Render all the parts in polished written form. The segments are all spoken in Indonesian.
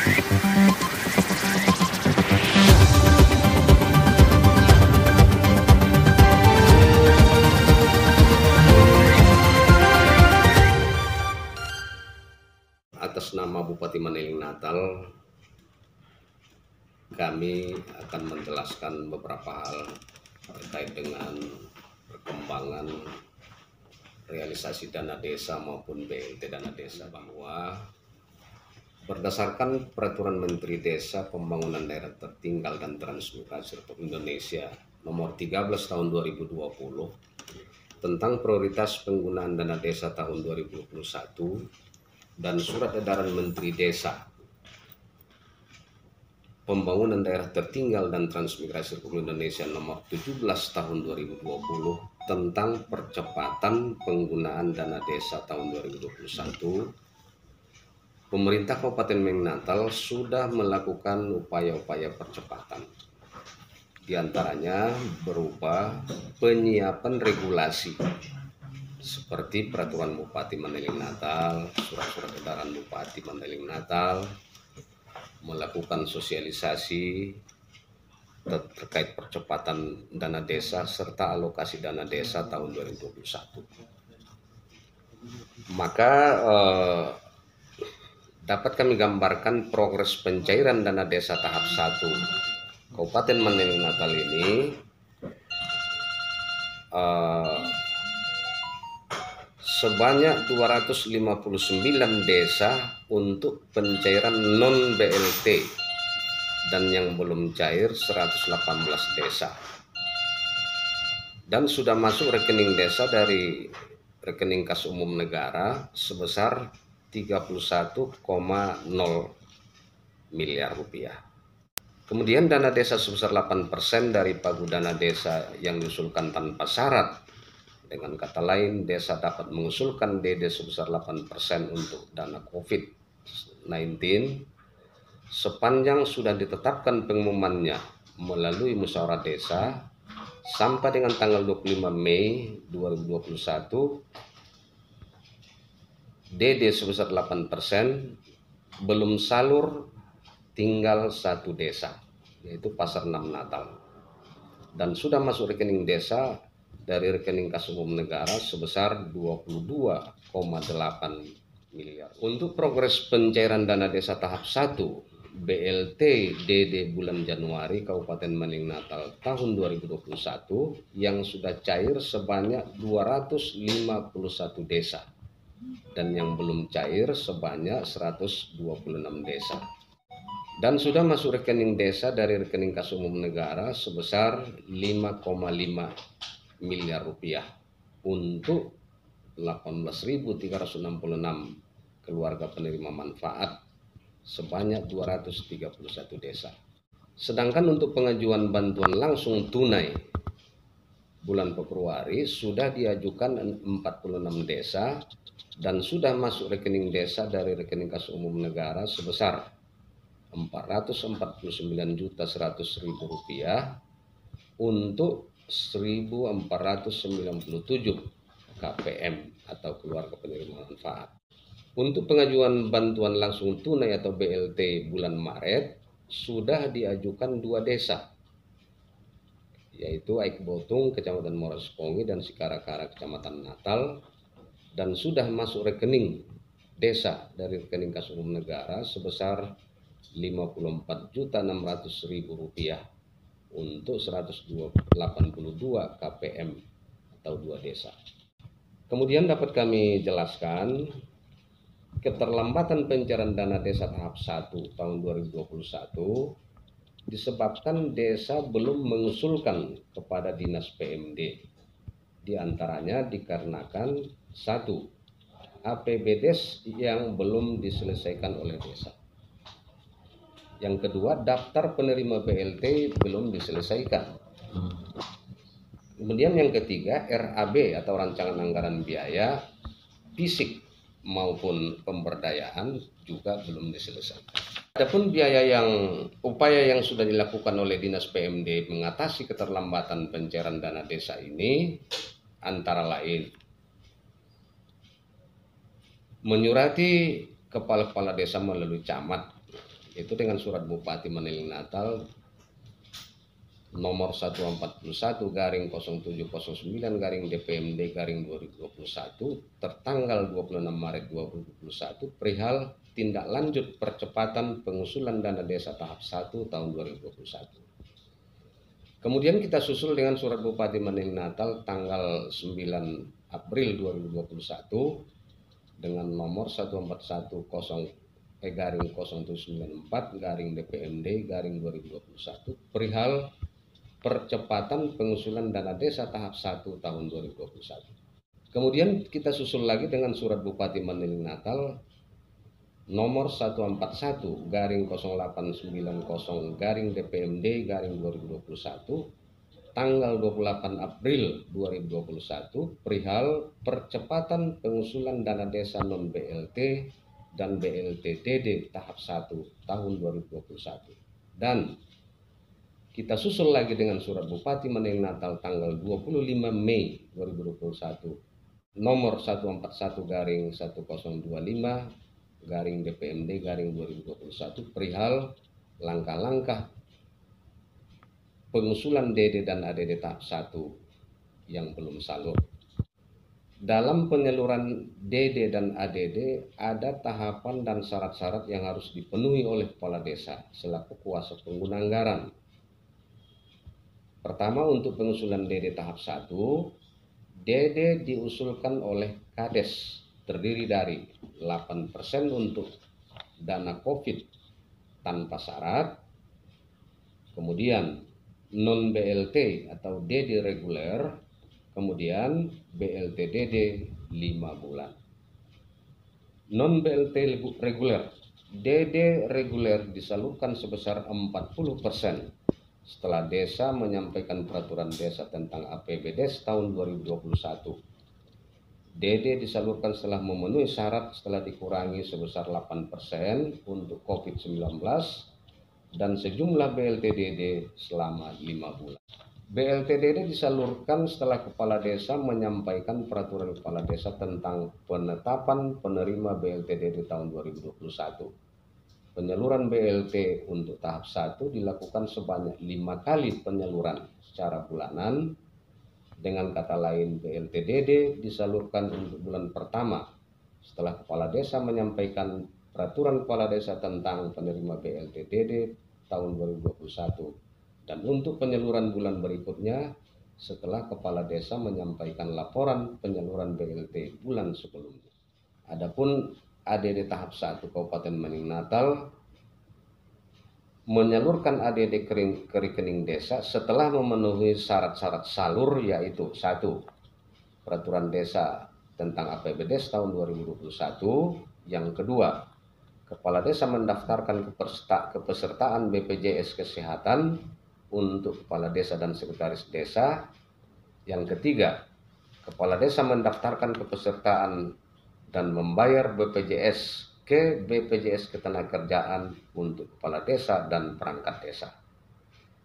Atas nama Bupati Mandailing Natal, kami akan menjelaskan beberapa hal terkait dengan perkembangan realisasi dana desa maupun BLT dana desa, bahwa berdasarkan Peraturan Menteri Desa Pembangunan Daerah Tertinggal dan Transmigrasi Republik Indonesia Nomor 13 Tahun 2020 tentang prioritas penggunaan dana desa tahun 2021 dan Surat Edaran Menteri Desa Pembangunan Daerah Tertinggal dan Transmigrasi Republik Indonesia Nomor 17 Tahun 2020 tentang percepatan penggunaan dana desa tahun 2021, pemerintah Kabupaten Mandailing Natal sudah melakukan upaya-upaya percepatan. Di antaranya berupa penyiapan regulasi seperti Peraturan Bupati Mandailing Natal, Surat-surat Edaran Bupati Mandailing Natal, melakukan sosialisasi terkait percepatan dana desa serta alokasi dana desa tahun 2021. Maka dapat kami gambarkan progres pencairan dana desa tahap 1 Kabupaten Mandailing Natal ini sebanyak 259 desa untuk pencairan non-BLT dan yang belum cair 118 desa. Dan sudah masuk rekening desa dari rekening kas umum negara sebesar 31,0 miliar rupiah. Kemudian dana desa sebesar 8% dari pagu dana desa yang diusulkan tanpa syarat. Dengan kata lain, desa dapat mengusulkan DD sebesar 8% untuk dana COVID-19 sepanjang sudah ditetapkan pengumumannya melalui musyawarah desa sampai dengan tanggal 25 Mei 2021. DD sebesar 8% belum salur, tinggal satu desa, yaitu Pasar 6 Natal, dan sudah masuk rekening desa dari rekening kas umum negara sebesar 22,8 miliar. Untuk progres pencairan dana desa tahap 1 BLT DD bulan Januari Kabupaten Mandailing Natal tahun 2021 yang sudah cair sebanyak 251 desa dan yang belum cair sebanyak 126 desa. Dan sudah masuk rekening desa dari rekening kas umum negara sebesar 5,5 miliar rupiah untuk 18.366 keluarga penerima manfaat sebanyak 231 desa. Sedangkan untuk pengajuan bantuan langsung tunai bulan Februari sudah diajukan 46 desa dan sudah masuk rekening desa dari rekening kas umum negara sebesar Rp449.100.000 untuk 1.497 KPM atau keluarga penerima manfaat. Untuk pengajuan bantuan langsung tunai atau BLT bulan Maret sudah diajukan 2 desa, yaitu Aik Botung Kecamatan Morospongi dan Sikarakara Kecamatan Natal, dan sudah masuk rekening desa dari rekening kas umum negara sebesar Rp54.600.000 untuk 182 KPM atau 2 desa. Kemudian dapat kami jelaskan keterlambatan pencairan dana desa tahap 1 tahun 2021 disebabkan desa belum mengusulkan kepada Dinas PMD. Di antaranya dikarenakan 1. APBDes yang belum diselesaikan oleh desa. Yang kedua, daftar penerima BLT belum diselesaikan. Kemudian yang ketiga, RAB atau rancangan anggaran biaya fisik maupun pemberdayaan juga belum diselesaikan. Adapun upaya yang sudah dilakukan oleh Dinas PMD mengatasi keterlambatan pencairan dana desa ini antara lain menyurati kepala-kepala desa melalui camat, Itu dengan surat Bupati Manili Natal nomor 141-0709-DPMD-2021 tertanggal 26 Maret 2021 perihal tindak lanjut percepatan pengusulan dana desa tahap 1 tahun 2021. Kemudian kita susul dengan surat Bupati Manili Natal tanggal 9 April 2021 dengan nomor 141-094-DPMD-2021 perihal percepatan pengusulan dana desa tahap 1 tahun 2021. Kemudian kita susul lagi dengan surat Bupati Manili Natal nomor 141-0890-DPMD-2021 tanggal 28 April 2021 perihal percepatan pengusulan dana desa non-BLT dan BLT-DD tahap 1 tahun 2021. Dan kita susul lagi dengan surat Bupati Manili Natal tanggal 25 Mei 2021 nomor 141-1025-DPMD-2021 perihal langkah-langkah pengusulan DD dan ADD tahap 1 yang belum salur. Dalam penyaluran DD dan ADD ada tahapan dan syarat-syarat yang harus dipenuhi oleh kepala desa selaku kuasa pengguna anggaran. Pertama, untuk pengusulan DD tahap 1, DD diusulkan oleh Kades terdiri dari 8% untuk dana COVID tanpa syarat, kemudian non-BLT atau DD reguler, kemudian BLT DD 5 bulan. Non-BLT reguler, DD reguler disalurkan sebesar 40% setelah desa menyampaikan peraturan desa tentang APBDes tahun 2021. DD disalurkan setelah memenuhi syarat setelah dikurangi sebesar 8% untuk COVID-19 dan sejumlah BLT-DD selama 5 bulan. BLT-DD disalurkan setelah kepala desa menyampaikan peraturan kepala desa tentang penetapan penerima BLT-DD tahun 2021. Penyaluran BLT untuk tahap 1 dilakukan sebanyak 5 kali penyaluran secara bulanan. Dengan kata lain, BLT-DD disalurkan untuk bulan pertama setelah kepala desa menyampaikan peraturan kepala desa tentang penerima BLT-DD tahun 2021 dan untuk penyaluran bulan berikutnya setelah kepala desa menyampaikan laporan penyaluran BLT bulan sebelumnya. Adapun ADD tahap 1 Kabupaten Manili Natal menyalurkan ADD ke rekening desa setelah memenuhi syarat-syarat salur, yaitu 1. Peraturan desa tentang APBDes tahun 2021. Yang kedua, kepala desa mendaftarkan kepesertaan BPJS Kesehatan untuk kepala desa dan sekretaris desa. Yang ketiga, kepala desa mendaftarkan kepesertaan dan membayar BPJS ke BPJS Ketenagakerjaan untuk kepala desa dan perangkat desa.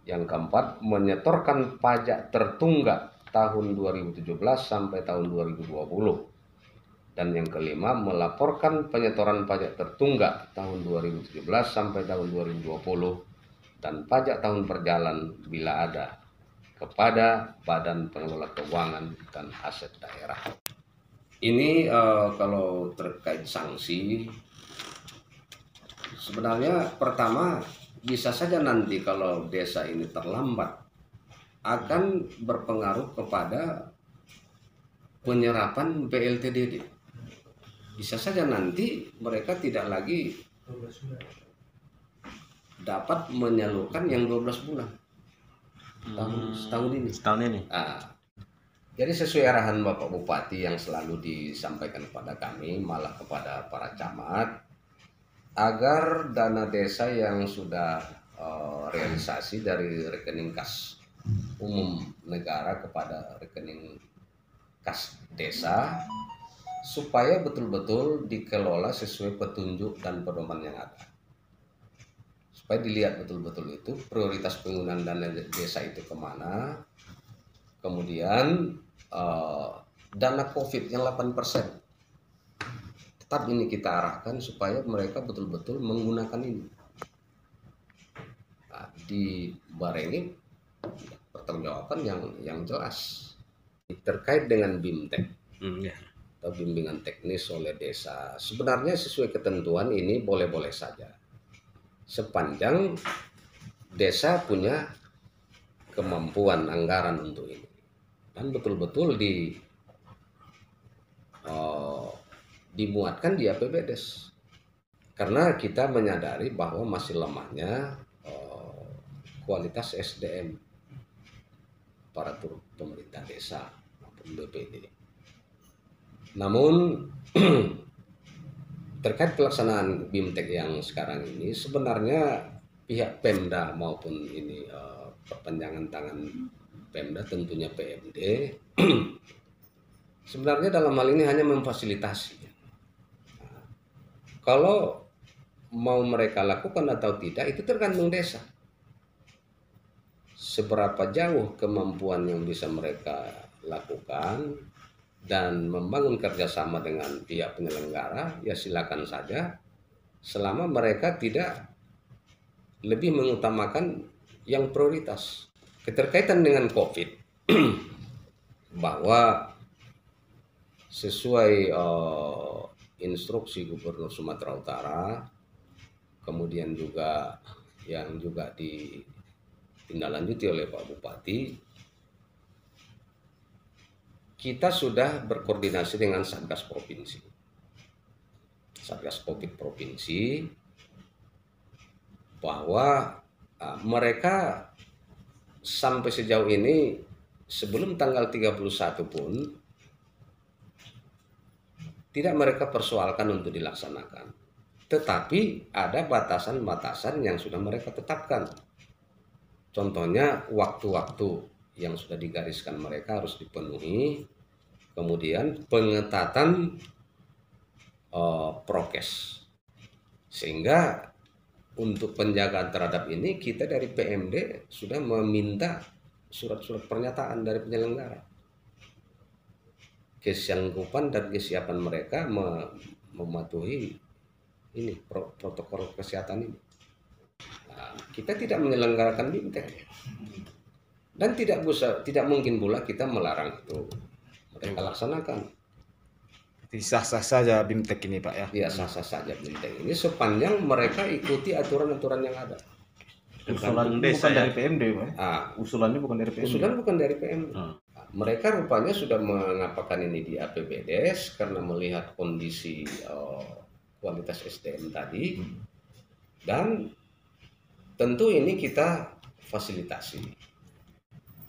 Yang keempat, menyetorkan pajak tertunggak tahun 2017 sampai tahun 2020. Dan yang kelima, melaporkan penyetoran pajak tertunggak tahun 2017 sampai tahun 2020 dan pajak tahun berjalan bila ada kepada Badan Pengelola Keuangan dan Aset Daerah. Ini kalau terkait sanksi, sebenarnya pertama bisa saja nanti kalau desa ini terlambat akan berpengaruh kepada penyerapan BLT-DD. Bisa saja nanti mereka tidak lagi dapat menyalurkan yang 12 bulan setahun ini. Jadi sesuai arahan Bapak Bupati yang selalu disampaikan kepada kami, malah kepada para camat, agar dana desa yang sudah realisasi dari rekening kas umum negara kepada rekening kas desa, supaya betul-betul dikelola sesuai petunjuk dan pedoman yang ada. Supaya dilihat betul-betul itu prioritas penggunaan dana desa itu kemana. Kemudian dana COVID yang 8% tetap ini kita arahkan supaya mereka betul-betul menggunakan ini. dibarengi pertanggungjawaban yang jelas terkait dengan BIMTEK atau bimbingan teknis oleh desa. Sebenarnya sesuai ketentuan ini boleh-boleh saja, sepanjang desa punya kemampuan anggaran untuk ini dan betul-betul dimuatkan di APBDes. Karena kita menyadari bahwa masih lemahnya kualitas SDM para pemerintah desa maupun BPD. Namun terkait pelaksanaan BIMTEK yang sekarang ini, sebenarnya pihak Pemda maupun ini perpanjangan tangan Pemda, tentunya PMD, sebenarnya dalam hal ini hanya memfasilitasi. Kalau mau mereka lakukan atau tidak itu tergantung desa. Seberapa jauh kemampuan yang bisa mereka lakukan dan membangun kerjasama dengan pihak penyelenggara, ya silakan saja, selama mereka tidak lebih mengutamakan yang prioritas. Keterkaitan dengan COVID, bahwa sesuai instruksi Gubernur Sumatera Utara, kemudian juga yang juga ditindaklanjuti oleh Pak Bupati, kita sudah berkoordinasi dengan Satgas Provinsi. Satgas COVID Provinsi, bahwa mereka sampai sejauh ini sebelum tanggal 31 pun tidak mereka persoalkan untuk dilaksanakan. Tetapi ada batasan-batasan yang sudah mereka tetapkan. Contohnya waktu-waktu yang sudah digariskan mereka harus dipenuhi. Kemudian pengetatan prokes. Sehingga untuk penjagaan terhadap ini kita dari PMD sudah meminta surat-surat pernyataan dari penyelenggara. Kesanggupan dan kesiapan mereka mematuhi ini protokol kesehatan ini. Nah, kita tidak menyelenggarakan BIMTEK dan tidak mungkin pula kita melarang itu mereka laksanakan. Sah-sah saja BIMTEK ini, Pak, ya? Iya, sah-sah saja BIMTEK ini sepanjang mereka ikuti aturan-aturan yang ada. Usulan bukan dari PMD, Pak. Usulannya bukan dari PMD. Usulan bukan dari PMD. Mereka rupanya sudah mengapakan ini di APBDes karena melihat kondisi kualitas SDM tadi, dan tentu ini kita fasilitasi,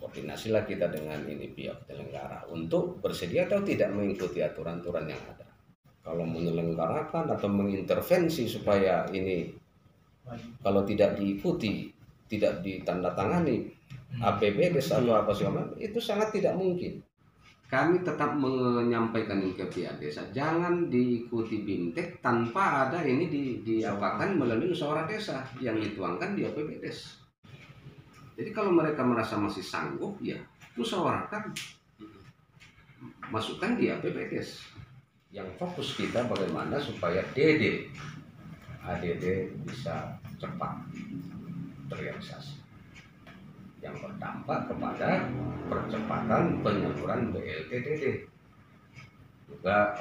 koordinasilah kita dengan ini pihak penyelenggara untuk bersedia atau tidak mengikuti aturan-aturan yang ada. Kalau menyelenggarakan atau mengintervensi supaya ini kalau tidak diikuti, tidak ditandatangani APBDes atau apa segala, itu sangat tidak mungkin. Kami tetap menyampaikan ke pihak desa, jangan diikuti BIMTEK tanpa ada ini diapakan melalui musyawarah desa yang dituangkan di APBDes. Jadi kalau mereka merasa masih sanggup, ya musyawarahkan, masukkan di APBDes. Yang fokus kita bagaimana supaya ADD bisa cepat terrealisasi, yang berdampak kepada percepatan penyaluran BLT-DD juga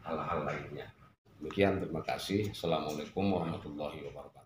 hal-hal lainnya. Demikian, terima kasih. Assalamualaikum warahmatullahi wabarakatuh.